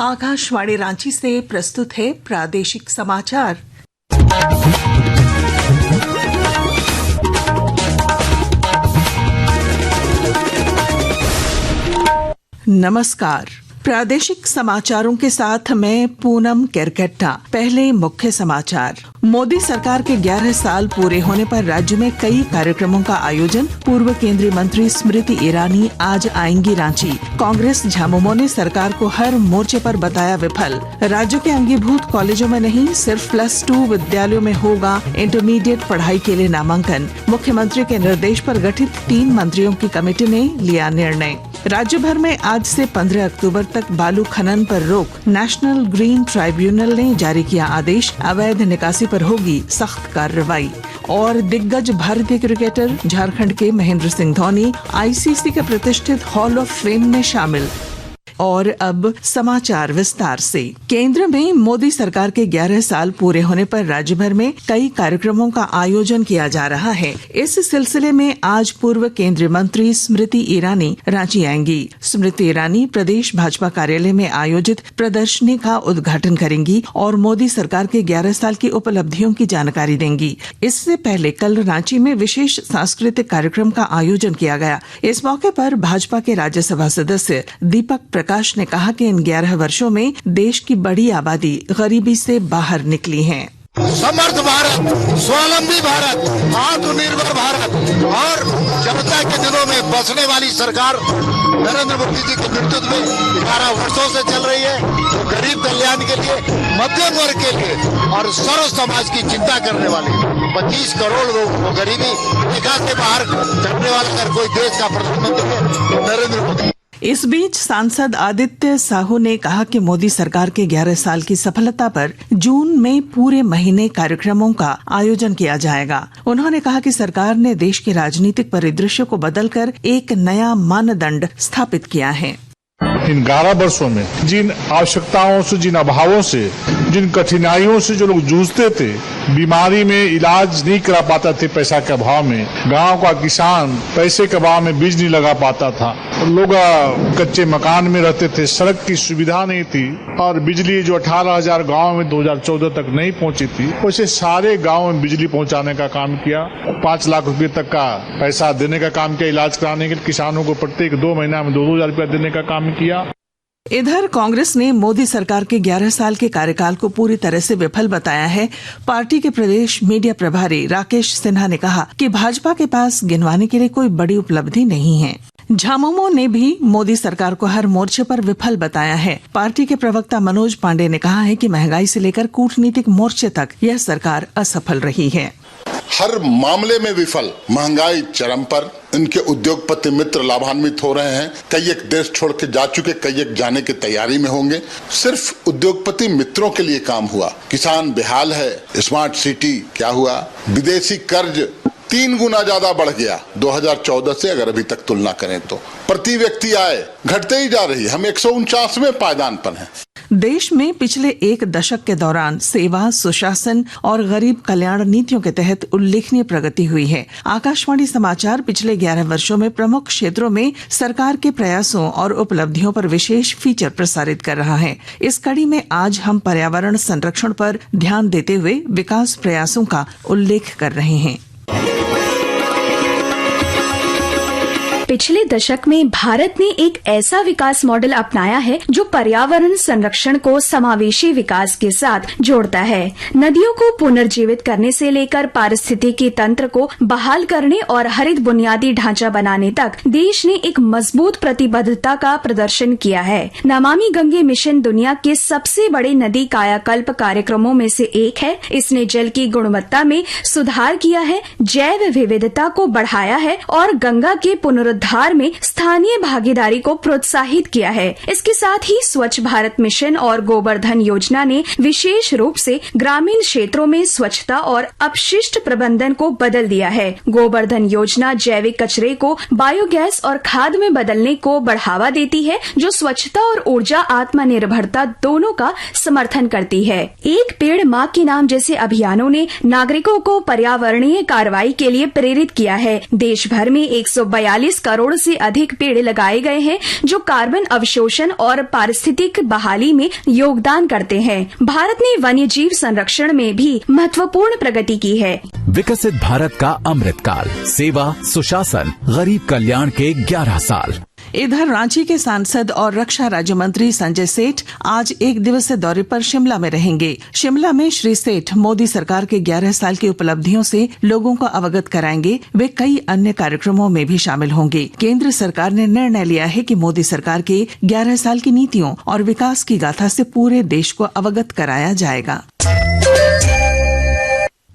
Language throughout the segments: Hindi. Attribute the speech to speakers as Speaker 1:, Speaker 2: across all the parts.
Speaker 1: आकाशवाणी रांची से प्रस्तुत है प्रादेशिक समाचार। नमस्कार। प्रादेशिक समाचारों के साथ मैं पूनम केरकेट्टा। पहले मुख्य समाचार। मोदी सरकार के 11 साल पूरे होने पर राज्य में कई कार्यक्रमों का आयोजन। पूर्व केंद्रीय मंत्री स्मृति ईरानी आज आएंगी रांची। कांग्रेस झामुमो ने सरकार को हर मोर्चे पर बताया विफल। राज्य के अंगीभूत कॉलेजों में नहीं, सिर्फ +2 विद्यालयों में होगा इंटरमीडिएट पढ़ाई के लिए नामांकन। मुख्यमंत्री के निर्देश पर गठित 3 मंत्रियों की कमेटी ने लिया निर्णय। राज्य भर में आज से 15 अक्टूबर तक बालू खनन पर रोक। नेशनल ग्रीन ट्राइब्यूनल ने जारी किया आदेश। अवैध निकासी पर होगी सख्त कार्रवाई। और दिग्गज भारतीय क्रिकेटर झारखंड के महेंद्र सिंह धोनी आईसीसी के प्रतिष्ठित हॉल ऑफ फेम में शामिल। और अब समाचार विस्तार से। केंद्र में मोदी सरकार के 11 साल पूरे होने पर राज्य भर में कई कार्यक्रमों का आयोजन किया जा रहा है। इस सिलसिले में आज पूर्व केंद्रीय मंत्री स्मृति ईरानी रांची आएंगी। स्मृति ईरानी प्रदेश भाजपा कार्यालय में आयोजित प्रदर्शनी का उद्घाटन करेंगी और मोदी सरकार के 11 साल की उपलब्धियों की जानकारी देंगी। इससे पहले कल रांची में विशेष सांस्कृतिक कार्यक्रम का आयोजन किया गया। इस मौके पर भाजपा के राज्यसभा सदस्य दीपक प्रकाश ने कहा कि इन 11 वर्षों में देश की बड़ी आबादी गरीबी से बाहर निकली है।
Speaker 2: समर्थ भारत, स्वावलंबी भारत, आत्मनिर्भर भारत और जनता के दिलों में बसने वाली सरकार नरेंद्र मोदी जी के नेतृत्व में 11 वर्षों से चल रही है। जो गरीब कल्याण के लिए, मध्यम वर्ग के लिए और सर्व समाज की चिंता करने वाली 25 करोड़ लोगों को गरीबी रेखा से बाहर करने वाला अगर कोई देश का प्रधानमंत्री है तो नरेंद्र मोदी।
Speaker 1: इस बीच सांसद आदित्य साहू ने कहा कि मोदी सरकार के 11 साल की सफलता पर जून में पूरे महीने कार्यक्रमों का आयोजन किया जाएगा। उन्होंने कहा कि सरकार ने देश के राजनीतिक परिदृश्य को बदलकर एक नया मानदंड स्थापित किया है।
Speaker 3: इन 11 वर्षों में जिन आवश्यकताओं से, जिन अभावों से, जिन कठिनाइयों से जो लोग जूझते थे, बीमारी में इलाज नहीं करा पाता थे पैसा के अभाव में, गांव का किसान पैसे के अभाव में बीज नहीं लगा पाता था, लोग कच्चे मकान में रहते थे, सड़क की सुविधा नहीं थी और बिजली जो 18,000 गाँव में 2014 तक नहीं पहुंची थी, वैसे सारे गाँव में बिजली पहुंचाने का काम किया। 5 लाख रुपए तक का पैसा देने का काम किया। इलाज कराने के लिए किसानों को प्रत्येक 2 महीना में 2,000 रुपया देने का काम किया।
Speaker 1: इधर कांग्रेस ने मोदी सरकार के 11 साल के कार्यकाल को पूरी तरह से विफल बताया है। पार्टी के प्रदेश मीडिया प्रभारी राकेश सिन्हा ने कहा कि भाजपा के पास गिनवाने के लिए कोई बड़ी उपलब्धि नहीं है। झामुमो ने भी मोदी सरकार को हर मोर्चे पर विफल बताया है। पार्टी के प्रवक्ता मनोज पांडे ने कहा है कि महंगाई से लेकर कूटनीतिक मोर्चे तक यह सरकार असफल रही है।
Speaker 2: हर मामले में विफल। महंगाई चरम पर, इनके उद्योगपति मित्र लाभान्वित हो रहे हैं। कई एक देश छोड़ के जा चुके, कई एक जाने की तैयारी में होंगे। सिर्फ उद्योगपति मित्रों के लिए काम हुआ। किसान बेहाल है। स्मार्ट सिटी क्या हुआ? विदेशी कर्ज 3 गुना ज्यादा बढ़ गया 2014 से, अगर अभी तक तुलना करें तो। प्रति व्यक्ति आय घटते ही जा रही है। हम 149वें पायदान पर हैं।
Speaker 1: देश में पिछले 1 दशक के दौरान सेवा, सुशासन और गरीब कल्याण नीतियों के तहत उल्लेखनीय प्रगति हुई है। आकाशवाणी समाचार पिछले 11 वर्षों में प्रमुख क्षेत्रों में सरकार के प्रयासों और उपलब्धियों पर विशेष फीचर प्रसारित कर रहा है। इस कड़ी में आज हम पर्यावरण संरक्षण पर ध्यान देते हुए विकास प्रयासों का उल्लेख कर रहे हैं।
Speaker 4: पिछले दशक में भारत ने एक ऐसा विकास मॉडल अपनाया है जो पर्यावरण संरक्षण को समावेशी विकास के साथ जोड़ता है। नदियों को पुनर्जीवित करने से लेकर पारिस्थितिकी तंत्र को बहाल करने और हरित बुनियादी ढांचा बनाने तक देश ने एक मजबूत प्रतिबद्धता का प्रदर्शन किया है। नमामि गंगे मिशन दुनिया के सबसे बड़े नदी कायाकल्प कार्यक्रमों में से एक है। इसने जल की गुणवत्ता में सुधार किया है, जैव विविधता को बढ़ाया है और गंगा के पुनरुद्धार में स्थानीय भागीदारी को प्रोत्साहित किया है। इसके साथ ही स्वच्छ भारत मिशन और गोबर्धन योजना ने विशेष रूप से ग्रामीण क्षेत्रों में स्वच्छता और अपशिष्ट प्रबंधन को बदल दिया है। गोबर्धन योजना जैविक कचरे को बायोगैस और खाद में बदलने को बढ़ावा देती है, जो स्वच्छता और ऊर्जा आत्मनिर्भरता दोनों का समर्थन करती है। एक पेड़ माँ के नाम जैसे अभियानों ने नागरिकों को पर्यावरणीय कार्रवाई के लिए प्रेरित किया है। देश भर में 142 करोड़ करोड़ से अधिक पेड़ लगाए गए हैं जो कार्बन अवशोषण और पारिस्थितिक बहाली में योगदान करते हैं। भारत ने वन्य जीव संरक्षण में भी महत्वपूर्ण प्रगति की है।
Speaker 5: विकसित भारत का अमृतकाल, सेवा, सुशासन, गरीब कल्याण के 11 साल।
Speaker 1: इधर रांची के सांसद और रक्षा राज्य मंत्री संजय सेठ आज एक दिवसीय दौरे पर शिमला में रहेंगे। शिमला में श्री सेठ मोदी सरकार के 11 साल की उपलब्धियों से लोगों को अवगत कराएंगे। वे कई अन्य कार्यक्रमों में भी शामिल होंगे। केंद्र सरकार ने निर्णय लिया है कि मोदी सरकार के 11 साल की नीतियों और विकास की गाथा से पूरे देश को अवगत कराया जाएगा।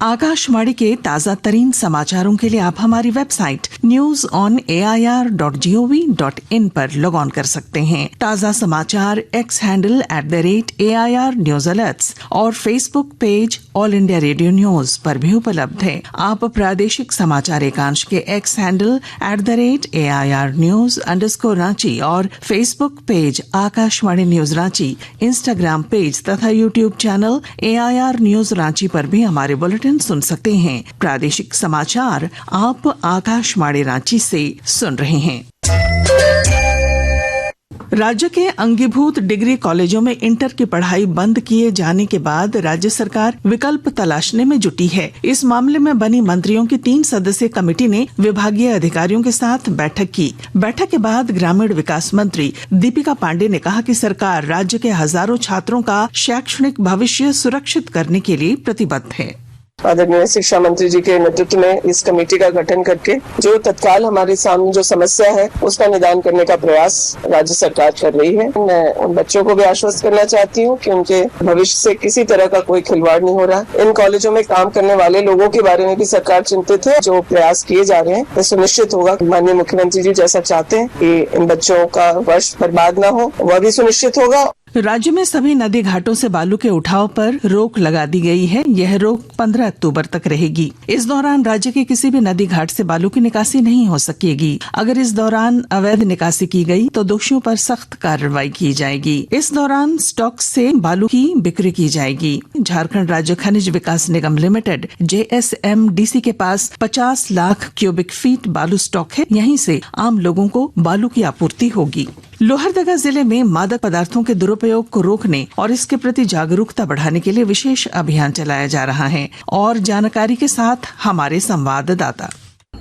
Speaker 1: आकाशवाणी के ताजा तरीन समाचारों के लिए आप हमारी वेबसाइट news.on.air.gov.in पर लॉग ऑन कर सकते हैं। ताजा समाचार x handle @AIR News Alerts और Facebook page all India radio news पर भी उपलब्ध है। आप प्रादेशिक समाचार एकांश के एक्स हैंडल @AIR News_Ranchi और Facebook page Akashvani news Ranchi, Instagram page तथा YouTube channel AIR News Ranchi पर भी हमारे बुलेटिन सुन सकते हैं। प्रादेशिक समाचार आप आकाशवाणी रांची से सुन रहे हैं। राज्य के अंगीभूत डिग्री कॉलेजों में इंटर की पढ़ाई बंद किए जाने के बाद राज्य सरकार विकल्प तलाशने में जुटी है। इस मामले में बनी मंत्रियों की 3 सदस्यीय कमेटी ने विभागीय अधिकारियों के साथ बैठक की। बैठक के बाद ग्रामीण विकास मंत्री दीपिका पांडे ने कहा कि सरकार राज्य के हजारों छात्रों का शैक्षणिक भविष्य सुरक्षित करने के लिए प्रतिबद्ध है।
Speaker 6: आदरणीय शिक्षा मंत्री जी के नेतृत्व में इस कमेटी का गठन करके जो तत्काल हमारे सामने जो समस्या है उसका निदान करने का प्रयास राज्य सरकार कर रही है। मैं उन बच्चों को भी आश्वस्त करना चाहती हूँ कि उनके भविष्य से किसी तरह का कोई खिलवाड़ नहीं हो रहा। इन कॉलेजों में काम करने वाले लोगों के बारे में भी सरकार चिंतित है। जो प्रयास किए जा रहे हैं ये सुनिश्चित होगा। माननीय मुख्यमंत्री जी जैसा चाहते हैं कि इन बच्चों का वर्ष बर्बाद न हो, वह भी सुनिश्चित होगा।
Speaker 1: राज्य में सभी नदी घाटों से बालू के उठाव पर रोक लगा दी गई है। यह रोक 15 अक्टूबर तक रहेगी। इस दौरान राज्य के किसी भी नदी घाट से बालू की निकासी नहीं हो सकेगी। अगर इस दौरान अवैध निकासी की गई तो दोषियों पर सख्त कार्रवाई की जाएगी। इस दौरान स्टॉक से बालू की बिक्री की जाएगी। झारखंड राज्य खनिज विकास निगम लिमिटेड JSMDC के पास 50 लाख क्यूबिक फीट बालू स्टॉक है। यहीं से आम लोगों को बालू की आपूर्ति होगी। लोहरदगा जिले में मादक पदार्थों के दुरुपयोग को रोकने और इसके प्रति जागरूकता बढ़ाने के लिए विशेष अभियान चलाया जा रहा है। और जानकारी के साथ हमारे संवाददाता।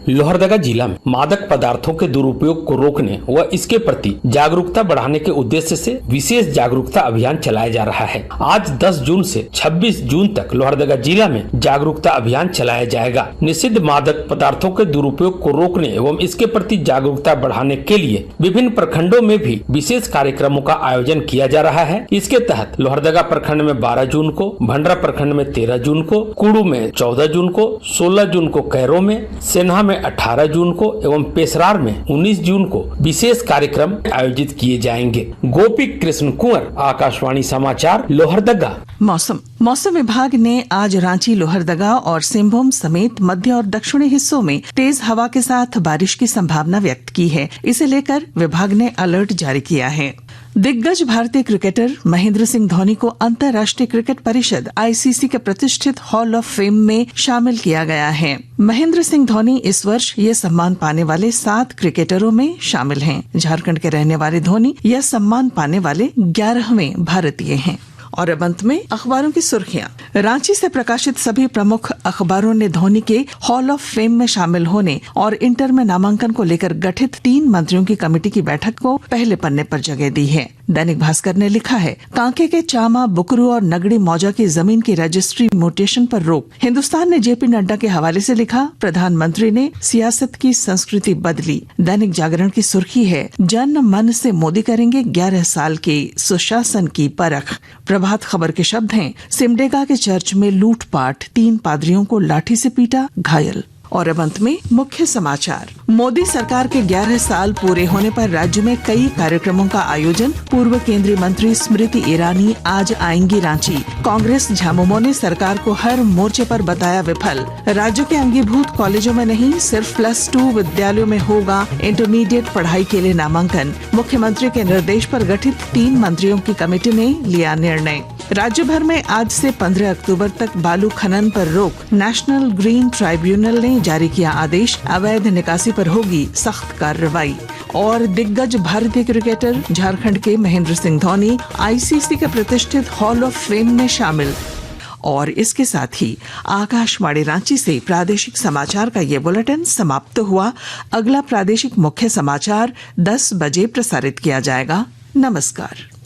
Speaker 7: लोहरदगा जिला में मादक पदार्थों के दुरुपयोग को रोकने व इसके प्रति जागरूकता बढ़ाने के उद्देश्य से विशेष जागरूकता अभियान चलाया जा रहा है। आज 10 जून से 26 जून तक लोहरदगा जिला में जागरूकता अभियान चलाया जाएगा। निषिद्ध मादक पदार्थों के दुरुपयोग को रोकने एवं इसके प्रति जागरूकता बढ़ाने के लिए विभिन्न प्रखंडों में भी विशेष कार्यक्रमों का आयोजन किया जा रहा है। इसके तहत लोहरदगा प्रखंड में 12 जून को, भंडरा प्रखंड में 13 जून को, कुड़ू में 14 जून को, 16 जून को कैरो में, सेन्हा में 18 जून को एवं पेशरार में 19 जून को विशेष कार्यक्रम आयोजित किए जाएंगे। गोपी कृष्ण कुंवर, आकाशवाणी समाचार, लोहरदगा।
Speaker 1: मौसम विभाग ने आज रांची, लोहरदगा और सिंहभूम समेत मध्य और दक्षिणी हिस्सों में तेज हवा के साथ बारिश की संभावना व्यक्त की है। इसे लेकर विभाग ने अलर्ट जारी किया है। दिग्गज भारतीय क्रिकेटर महेंद्र सिंह धोनी को अंतर्राष्ट्रीय क्रिकेट परिषद ICC के प्रतिष्ठित हॉल ऑफ फेम में शामिल किया गया है। महेंद्र सिंह धोनी इस वर्ष ये सम्मान पाने वाले 7 क्रिकेटरों में शामिल हैं। झारखंड के रहने वाले धोनी यह सम्मान पाने वाले 11वें भारतीय हैं। और अब अंत में अखबारों की सुर्खियां। रांची से प्रकाशित सभी प्रमुख अखबारों ने धोनी के हॉल ऑफ फेम में शामिल होने और इंटर में नामांकन को लेकर गठित 3 मंत्रियों की कमेटी की बैठक को पहले पन्ने पर जगह दी है। दैनिक भास्कर ने लिखा है, कांके के चामा, बुकरू और नगड़ी मौजा की जमीन की रजिस्ट्री म्यूटेशन पर रोक। हिंदुस्तान ने JP नड्डा के हवाले से लिखा, प्रधानमंत्री ने सियासत की संस्कृति बदली। दैनिक जागरण की सुर्खी है, जन मन से मोदी करेंगे 11 साल के सुशासन की परख। प्रभात खबर के शब्द हैं, सिमडेगा के चर्च में लूटपाट, 3 पादरियों को लाठी से पीटा, घायल। और अब अंत में मुख्य समाचार। मोदी सरकार के 11 साल पूरे होने पर राज्य में कई कार्यक्रमों का आयोजन। पूर्व केंद्रीय मंत्री स्मृति ईरानी आज आएंगी रांची। कांग्रेस झामुमो ने सरकार को हर मोर्चे पर बताया विफल। राज्य के अंगीभूत कॉलेजों में नहीं, सिर्फ +2 विद्यालयों में होगा इंटरमीडिएट पढ़ाई के लिए नामांकन। मुख्यमंत्री के निर्देश पर गठित 3 मंत्रियों की कमेटी ने लिया निर्णय। राज्य भर में आज से 15 अक्टूबर तक बालू खनन पर रोक। नेशनल ग्रीन ट्राइब्यूनल ने जारी किया आदेश। अवैध निकासी पर होगी सख्त कार्रवाई। और दिग्गज भारतीय क्रिकेटर झारखंड के महेंद्र सिंह धोनी आईसीसी के प्रतिष्ठित हॉल ऑफ फेम में शामिल। और इसके साथ ही आकाशवाणी रांची से प्रादेशिक समाचार का ये बुलेटिन समाप्त हुआ। अगला प्रादेशिक मुख्य समाचार 10 बजे प्रसारित किया जाएगा। नमस्कार।